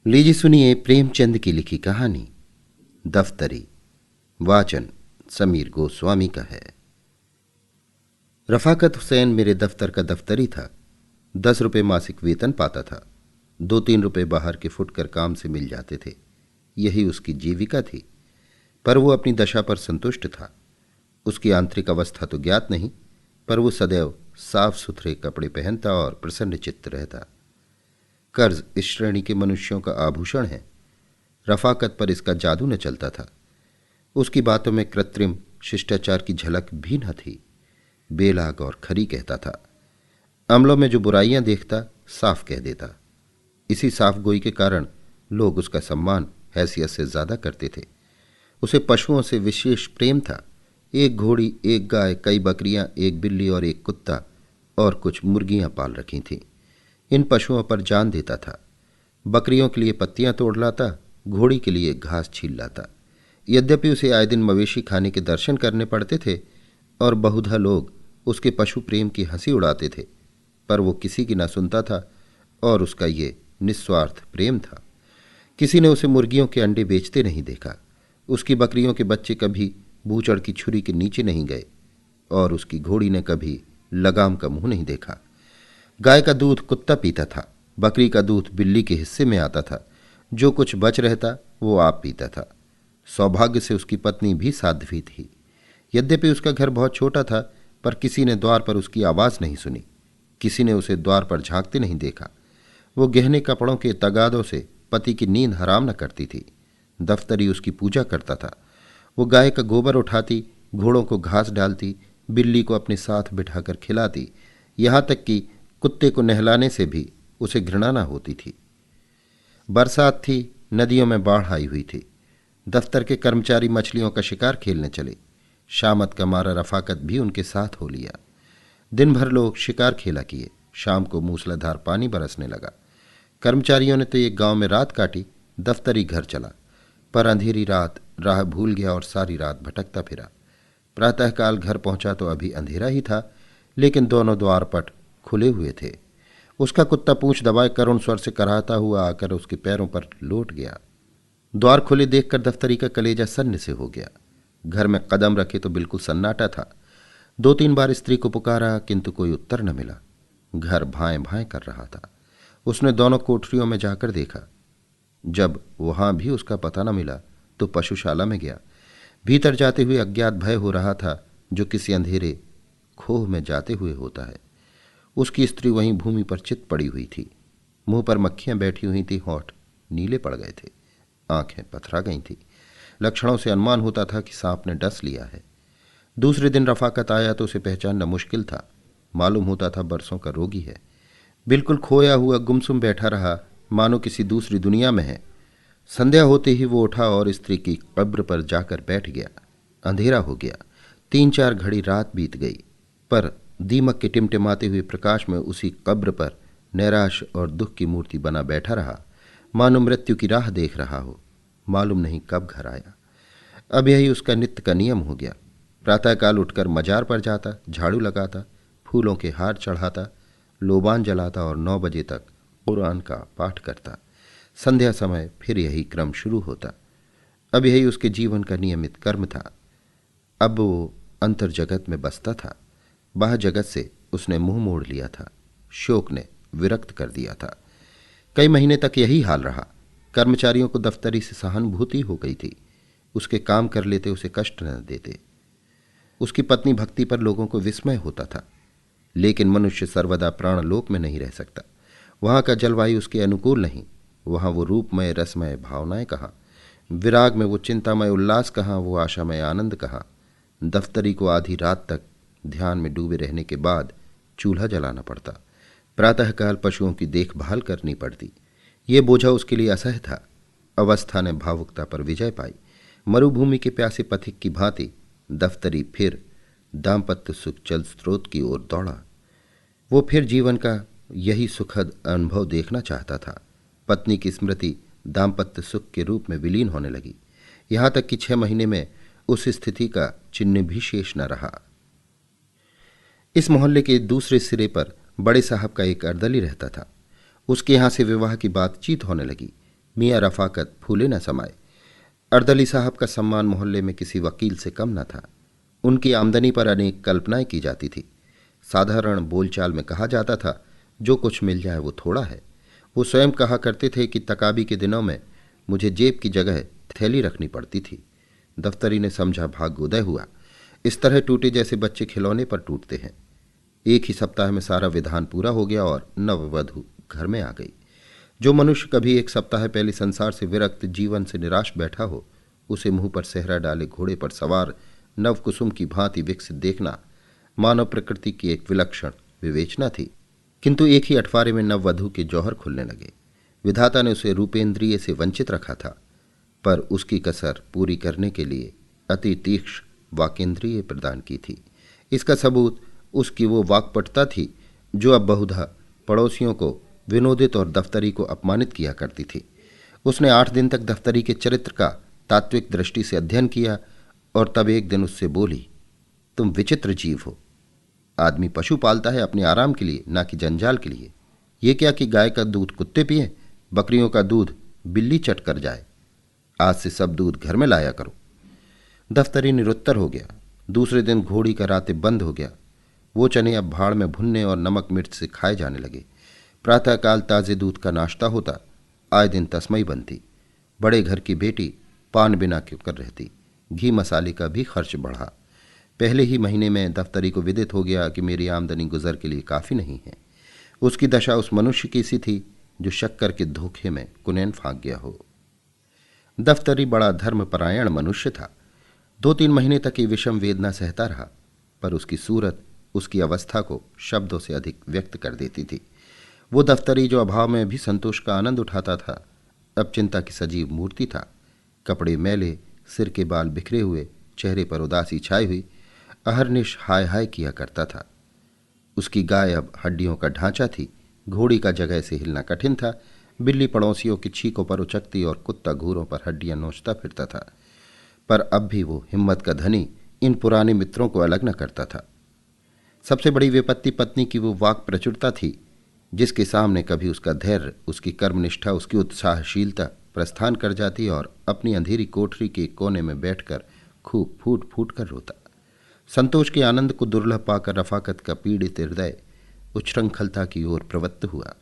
लीजिए सुनिए प्रेमचंद की लिखी कहानी दफ्तरी। वाचन समीर गोस्वामी का है। रफाकत हुसैन मेरे दफ्तर का दफ्तरी था। 10 रुपये मासिक वेतन पाता था। 2-3 रुपये बाहर के फुटकर काम से मिल जाते थे। यही उसकी जीविका थी। पर वो अपनी दशा पर संतुष्ट था। उसकी आंतरिक अवस्था तो ज्ञात नहीं, पर वो सदैव साफ सुथरे कपड़े पहनता और प्रसन्न चित्त रहता। कर्ज इस श्रेणी के मनुष्यों का आभूषण है। रफाकत पर इसका जादू न चलता था। उसकी बातों में कृत्रिम शिष्टाचार की झलक भी न थी। बेलाग और खरी कहता था। अमलों में जो बुराइयां देखता साफ कह देता। इसी साफ गोई के कारण लोग उसका सम्मान हैसियत से ज्यादा करते थे। उसे पशुओं से विशेष प्रेम था। एक घोड़ी, एक गाय, कई बकरियां, एक बिल्ली और एक कुत्ता और कुछ मुर्गियां पाल रखी थीं। इन पशुओं पर जान देता था। बकरियों के लिए पत्तियां तोड़ लाता, घोड़ी के लिए घास छील लाता। यद्यपि उसे आए दिन मवेशी खाने के दर्शन करने पड़ते थे और बहुधा लोग उसके पशु प्रेम की हंसी उड़ाते थे, पर वो किसी की न सुनता था और उसका ये निस्वार्थ प्रेम था। किसी ने उसे मुर्गियों के अंडे बेचते नहीं देखा। उसकी बकरियों के बच्चे कभी बूचड़ की छुरी के नीचे नहीं गए और उसकी घोड़ी ने कभी लगाम का मुंह नहीं देखा। गाय का दूध कुत्ता पीता था, बकरी का दूध बिल्ली के हिस्से में आता था। जो कुछ बच रहता वो आप पीता था। सौभाग्य से उसकी पत्नी भी साध्वी थी। यद्यपि उसका घर बहुत छोटा था, पर किसी ने द्वार पर उसकी आवाज नहीं सुनी। किसी ने उसे द्वार पर झांकते नहीं देखा। वो गहने कपड़ों के तगादों से पति की नींद हराम न करती थी। दफ्तरी उसकी पूजा करता था। वो गाय का गोबर उठाती, घोड़ों को घास डालती, बिल्ली को अपने साथ बिठाकर खिलाती, यहाँ तक कि कुत्ते को नहलाने से भी उसे घृणा न होती थी। बरसात थी, नदियों में बाढ़ आई हुई थी। दफ्तर के कर्मचारी मछलियों का शिकार खेलने चले। शामत का मारा रफाकत भी उनके साथ हो लिया। दिन भर लोग शिकार खेला किए। शाम को मूसलाधार पानी बरसने लगा। कर्मचारियों ने तो एक गांव में रात काटी। दफ्तरी घर चला, पर अंधेरी रात राह भूल गया और सारी रात भटकता फिरा। प्रातःकाल घर पहुंचा तो अभी अंधेरा ही था, लेकिन दोनों द्वारपट खुले हुए थे। उसका कुत्ता पूंछ दबाए करुण स्वर से कराहता हुआ आकर उसके पैरों पर लौट गया। द्वार खुले देखकर दफ्तरी का कलेजा सन्न से हो गया। घर में कदम रखे तो बिल्कुल सन्नाटा था। 2-3 बार स्त्री को पुकारा, किंतु कोई उत्तर न मिला। घर भाएं भाएं कर रहा था। उसने दोनों कोठरियों में जाकर देखा। जब वहां भी उसका पता न मिला तो पशुशाला में गया। भीतर जाते हुए अज्ञात भय हो रहा था, जो किसी अंधेरे खोह में जाते हुए होता है। उसकी स्त्री वहीं भूमि पर चित पड़ी हुई थी। मुंह पर मक्खियां बैठी हुई थी, होंठ नीले पड़ गए थे, आंखें पथरा गई थी। लक्षणों से अनुमान होता था कि सांप ने डस लिया है। दूसरे दिन रफाकत आया तो उसे पहचानना मुश्किल था। मालूम होता था बरसों का रोगी है। बिल्कुल खोया हुआ गुमसुम बैठा रहा, मानो किसी दूसरी दुनिया में है। संध्या होते ही वो उठा और स्त्री की कब्र पर जाकर बैठ गया। अंधेरा हो गया। 3-4 घड़ी रात बीत गई, पर दीमक के टिमटिमाते हुए प्रकाश में उसी कब्र पर नैराश और दुख की मूर्ति बना बैठा रहा, मानो मृत्यु की राह देख रहा हो। मालूम नहीं कब घर आया। अब यही उसका नित्य का नियम हो गया। प्रातःकाल उठकर मजार पर जाता, झाड़ू लगाता, फूलों के हार चढ़ाता, लोबान जलाता और 9 बजे तक कुरान का पाठ करता। संध्या समय फिर यही क्रम शुरू होता। अब यही उसके जीवन का नियमित कर्म था। अब वो अंतर जगत में बसता था। बाह्य जगत से उसने मुंह मोड़ लिया था। शोक ने विरक्त कर दिया था। कई महीने तक यही हाल रहा। कर्मचारियों को दफ्तरी से सहानुभूति हो गई थी। उसके काम कर लेते, उसे कष्ट न देते। उसकी पत्नी भक्ति पर लोगों को विस्मय होता था। लेकिन मनुष्य सर्वदा प्राणलोक में नहीं रह सकता। वहां का जलवायु उसके अनुकूल नहीं। वहां वो रूपमय रसमय भावनाएं कहाँ, विराग में वो चिंतामय उल्लास कहाँ, वो आशामय आनंद कहाँ। दफ्तरी को आधी रात तक ध्यान में डूबे रहने के बाद चूल्हा जलाना पड़ता। प्रातःकाल पशुओं की देखभाल करनी पड़ती। ये बोझा उसके लिए असह्य था। अवस्था ने भावुकता पर विजय पाई। मरुभूमि के प्यासे पथिक की भांति दफ्तरी फिर दाम्पत्य सुख जल स्रोत की ओर दौड़ा। वो फिर जीवन का यही सुखद अनुभव देखना चाहता था। पत्नी की स्मृति दाम्पत्य सुख के रूप में विलीन होने लगी। यहां तक कि 6 महीने में उस स्थिति का चिन्ह भी शेष न रहा। इस मोहल्ले के दूसरे सिरे पर बड़े साहब का एक अर्दली रहता था। उसके यहां से विवाह की बातचीत होने लगी। मियाँ रफाकत फूले न समाये। अर्दली साहब का सम्मान मोहल्ले में किसी वकील से कम न था। उनकी आमदनी पर अनेक कल्पनाएं की जाती थी। साधारण बोलचाल में कहा जाता था, जो कुछ मिल जाए वो थोड़ा है। वो स्वयं कहा करते थे कि तकाबी के दिनों में मुझे जेब की जगह थैली रखनी पड़ती थी। दफ्तरी ने समझा भाग्योदय हुआ। इस तरह टूटे जैसे बच्चे खिलौने पर टूटते हैं। एक ही सप्ताह में सारा विधान पूरा हो गया और नववधु घर में आ गई। जो मनुष्य कभी एक सप्ताह पहले संसार से विरक्त, जीवन से निराश बैठा हो, उसे मुंह पर सेहरा डाले घोड़े पर सवार नवकुसुम की भांति विकसित देखना मानव प्रकृति की एक विलक्षण विवेचना थी। किंतु एक ही अठवारे में नववधु के जौहर खुलने लगे। विधाता ने उसे रूपेंद्रिय से वंचित रखा था, पर उसकी कसर पूरी करने के लिए अति तीक्ष्ण वाकेंद्रिय प्रदान की थी। इसका सबूत उसकी वो वाक्पटुता थी जो अब बहुधा पड़ोसियों को विनोदित और दफ्तरी को अपमानित किया करती थी। उसने 8 दिन तक दफ्तरी के चरित्र का तात्विक दृष्टि से अध्ययन किया और तब एक दिन उससे बोली, तुम विचित्र जीव हो। आदमी पशु पालता है अपने आराम के लिए, ना कि जंजाल के लिए। ये क्या कि गाय का दूध कुत्ते पिए, बकरियों का दूध बिल्ली चट कर जाए। आज से सब दूध घर में लाया करो। दफ्तरी निरुत्तर हो गया। दूसरे दिन घोड़ी का राते बंद हो गया। वो चने अब भाड़ में भुनने और नमक मिर्च से खाए जाने लगे। प्रातःकाल ताजे दूध का नाश्ता होता, आए दिन तस्मई बनती। बड़े घर की बेटी पान बिना क्यों कर रहती। घी मसाले का भी खर्च बढ़ा। पहले ही महीने में दफ्तरी को विदित हो गया कि मेरी आमदनी गुजर के लिए काफ़ी नहीं है। उसकी दशा उस मनुष्य की सी थी जो शक्कर के धोखे में कुनैन फांक गया हो। दफ्तरी बड़ा धर्मपरायण मनुष्य था। 2-3 महीने तक ये विषम वेदना सहता रहा, पर उसकी सूरत उसकी अवस्था को शब्दों से अधिक व्यक्त कर देती थी। वो दफ्तरी जो अभाव में भी संतोष का आनंद उठाता था, अब चिंता की सजीव मूर्ति था। कपड़े मैले, सिर के बाल बिखरे हुए, चेहरे पर उदासी छाई हुई, अहर्निश हाय हाय किया करता था। उसकी गाय अब हड्डियों का ढांचा थी। घोड़ी का जगह से हिलना कठिन था। बिल्ली पड़ोसियों की छीकों पर उचकती और कुत्ता घूरों पर हड्डियां नोचता फिरता था। पर अब भी वो हिम्मत का धनी इन पुराने मित्रों को अलग न करता था। सबसे बड़ी विपत्ति पत्नी की वो वाक प्रचुरता थी, जिसके सामने कभी उसका धैर्य, उसकी कर्मनिष्ठा, उसकी उत्साहशीलता प्रस्थान कर जाती और अपनी अंधेरी कोठरी के कोने में बैठकर खूब फूट फूट कर रोता। संतोष के आनंद को दुर्लभ पाकर रफाकत का पीड़ित हृदय उच्छृंखलता की ओर प्रवृत्त हुआ।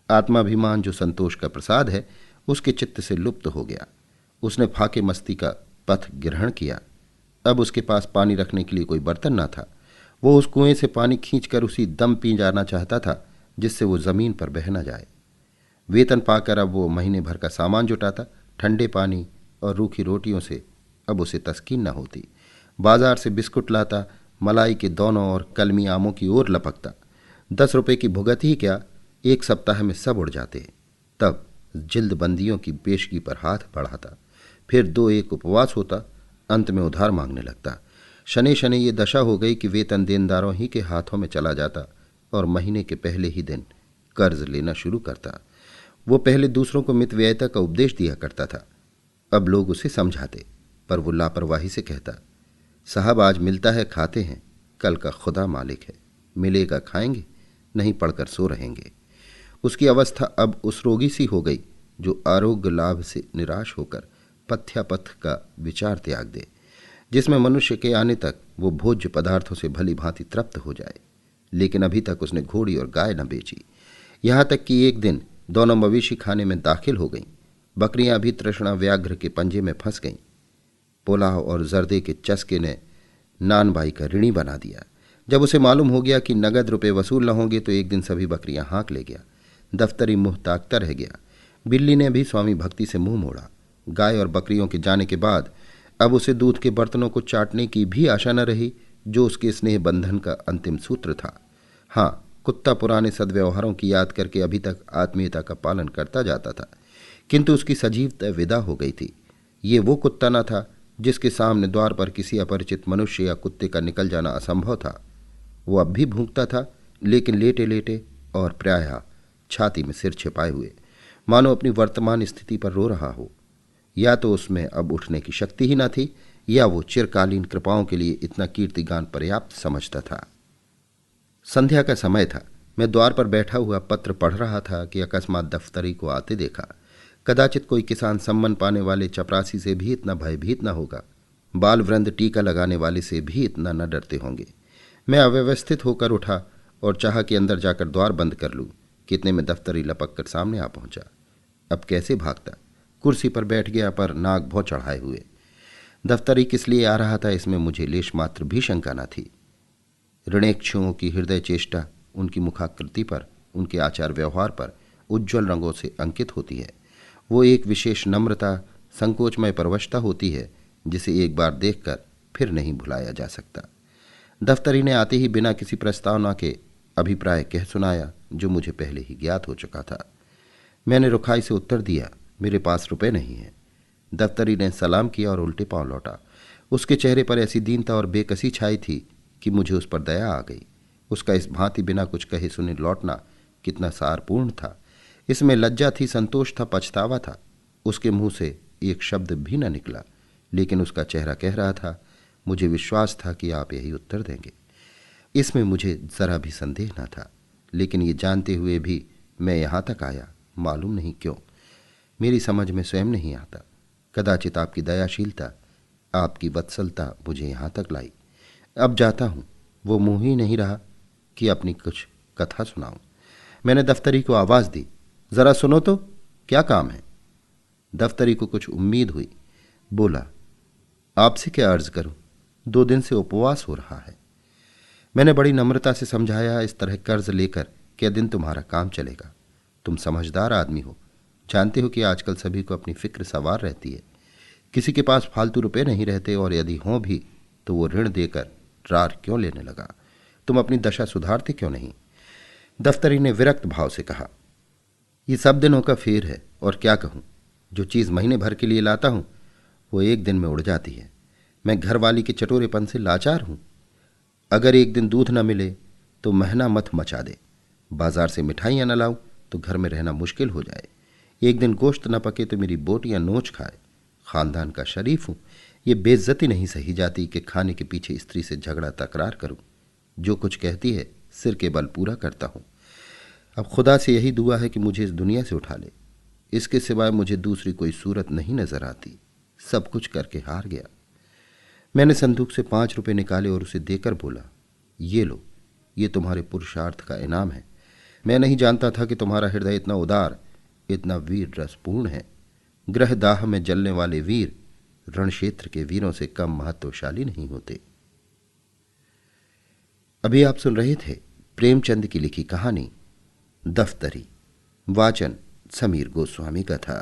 आत्माभिमान जो संतोष का प्रसाद है, उसके चित्त से लुप्त हो गया। उसने फाके मस्ती का पथ ग्रहण किया। अब उसके पास पानी रखने के लिए कोई बर्तन न था। वो उस कुएं से पानी खींचकर उसी दम पी जाना चाहता था जिससे वो जमीन पर बह न जाए। वेतन पाकर अब वो महीने भर का सामान जुटाता। ठंडे पानी और रूखी रोटियों से अब उसे तस्कीन न होती। बाजार से बिस्कुट लाता, मलाई के दोनों और कलमी आमों की ओर लपकता। 10 रुपए की भुगत ही क्या, 1 सप्ताह में सब उड़ जाते। तब जिल्दबंदियों की पेशगी पर हाथ बढ़ाता, फिर 2-1 उपवास होता, अंत में उधार मांगने लगता। शनि शनि ये दशा हो गई कि वेतन देनदारों ही के हाथों में चला जाता और महीने के पहले ही दिन कर्ज लेना शुरू करता। वो पहले दूसरों को मितव्ययिता का उपदेश दिया करता था। अब लोग उसे समझाते, पर वो लापरवाही से कहता, साहब आज मिलता है खाते हैं, कल का खुदा मालिक है, मिलेगा खाएंगे, नहीं पढ़कर सो रहेंगे। उसकी अवस्था अब उस रोगी सी हो गई जो आरोग्य लाभ से निराश होकर पथ्यापथ का विचार त्याग दे, जिसमें मनुष्य के आने तक वो भोज्य पदार्थों से भली भांति तृप्त हो जाए। लेकिन अभी तक उसने घोड़ी और गाय न बेची। यहाँ तक कि एक दिन दोनों मवेशी खाने में दाखिल हो गईं। बकरियां भी तृष्णा व्याघ्र के पंजे में फंस गईं। पुलाव और जर्दे के चस्के ने नानबाई का ऋणी बना दिया। जब उसे मालूम हो गया कि नगद रुपए वसूल न होंगे तो एक दिन सभी बकरियां हाँक ले गया। दफ्तरी मुंह ताकता रह गया। बिल्ली ने भी स्वामी भक्ति से मुंह मोड़ा। गाय और बकरियों के जाने के बाद अब उसे दूध के बर्तनों को चाटने की भी आशा न रही, जो उसके स्नेह बंधन का अंतिम सूत्र था। हाँ, कुत्ता पुराने सद्व्यवहारों की याद करके अभी तक आत्मीयता का पालन करता जाता था, किंतु उसकी सजीवता विदा हो गई थी। ये वो कुत्ता न था जिसके सामने द्वार पर किसी अपरिचित मनुष्य या कुत्ते का निकल जाना असंभव था। वो अब भी भूखता था, लेकिन लेटे लेटे और प्रायः छाती में सिर छिपाए हुए, मानो अपनी वर्तमान स्थिति पर रो रहा हो। या तो उसमें अब उठने की शक्ति ही न थी, या वो चिरकालीन कृपाओं के लिए इतना कीर्तिगान पर्याप्त समझता था। संध्या का समय था। मैं द्वार पर बैठा हुआ पत्र पढ़ रहा था कि अकस्मात दफ्तरी को आते देखा। कदाचित कोई किसान सम्मान पाने वाले चपरासी से भी इतना भयभीत न होगा, बाल वृंद टीका लगाने वाले से भी इतना न डरते होंगे। मैं अव्यवस्थित होकर उठा और चाहा कि अंदर जाकर द्वार बंद कर लूं। कितने में दफ्तरी लपक कर सामने आ पहुंचा। अब कैसे भागता? कुर्सी पर बैठ गया, पर नाक भौं चढ़ाए हुए। दफ्तरी किस लिए आ रहा था, इसमें मुझे लेश मात्र भी शंका न थी। ऋणेक्षुओं की हृदय चेष्टा उनकी मुखाकृति पर, उनके आचार व्यवहार पर उज्ज्वल रंगों से अंकित होती है। वो एक विशेष नम्रता, संकोचमय परवशता होती है जिसे एक बार देखकर फिर नहीं भुलाया जा सकता। दफ्तरी ने आते ही बिना किसी प्रस्तावना के अभिप्राय कह सुनाया जो मुझे पहले ही ज्ञात हो चुका था। मैंने रुखाई से उत्तर दिया, मेरे पास रुपए नहीं हैं। दफ्तरी ने सलाम किया और उल्टे पांव लौटा। उसके चेहरे पर ऐसी दीनता और बेकसी छाई थी कि मुझे उस पर दया आ गई। उसका इस भांति बिना कुछ कहे सुने लौटना कितना सारपूर्ण था। इसमें लज्जा थी, संतोष था, पछतावा था। उसके मुंह से एक शब्द भी न निकला, लेकिन उसका चेहरा कह रहा था, मुझे विश्वास था कि आप यही उत्तर देंगे। इसमें मुझे जरा भी संदेह न था, लेकिन ये जानते हुए भी मैं यहाँ तक आया, मालूम नहीं क्यों। मेरी समझ में स्वयं नहीं आता। कदाचित आपकी दयाशीलता, आपकी वत्सलता मुझे यहाँ तक लाई। अब जाता हूँ। वो मुंह ही नहीं रहा कि अपनी कुछ कथा सुनाऊं। मैंने दफ्तरी को आवाज़ दी, ज़रा सुनो तो, क्या काम है? दफ्तरी को कुछ उम्मीद हुई। बोला, आपसे क्या अर्ज करूं, 2 दिन से उपवास हो रहा है। मैंने बड़ी नम्रता से समझाया, इस तरह कर्ज लेकर क्या दिन तुम्हारा काम चलेगा? तुम समझदार आदमी हो, जानते हो कि आजकल सभी को अपनी फिक्र सवार रहती है। किसी के पास फालतू रुपए नहीं रहते, और यदि हों भी तो वो ऋण देकर रार क्यों लेने लगा? तुम अपनी दशा सुधारते क्यों नहीं? दफ्तरी ने विरक्त भाव से कहा, ये सब दिनों का फेर है, और क्या कहूं, जो चीज़ महीने भर के लिए लाता हूं वो एक दिन में उड़ जाती है। मैं घरवाली के चटोरेपन से लाचार हूं। अगर एक दिन दूध न मिले तो महीना मत मचा दे। बाजार से मिठाइयाँ न लाऊं तो घर में रहना मुश्किल हो जाए। एक दिन गोश्त न पके तो मेरी बोटियाँ नोच खाए। खानदान का शरीफ हूं, ये बेइज्जती नहीं सही जाती कि खाने के पीछे स्त्री से झगड़ा तकरार करूं। जो कुछ कहती है सिर के बल पूरा करता हूं। अब खुदा से यही दुआ है कि मुझे इस दुनिया से उठा ले। इसके सिवाय मुझे दूसरी कोई सूरत नहीं नजर आती। सब कुछ करके हार गया। मैंने संदूक से 5 रुपए निकाले और उसे देकर बोला, ये लो, ये तुम्हारे पुरुषार्थ का इनाम है। मैं नहीं जानता था कि तुम्हारा हृदय इतना उदार, इतना वीर रसपूर्ण है। ग्रह दाह में जलने वाले वीर रण क्षेत्र के वीरों से कम महत्वशाली नहीं होते। अभी आप सुन रहे थे प्रेमचंद की लिखी कहानी दफ्तरी। वाचन समीर गोस्वामी का था।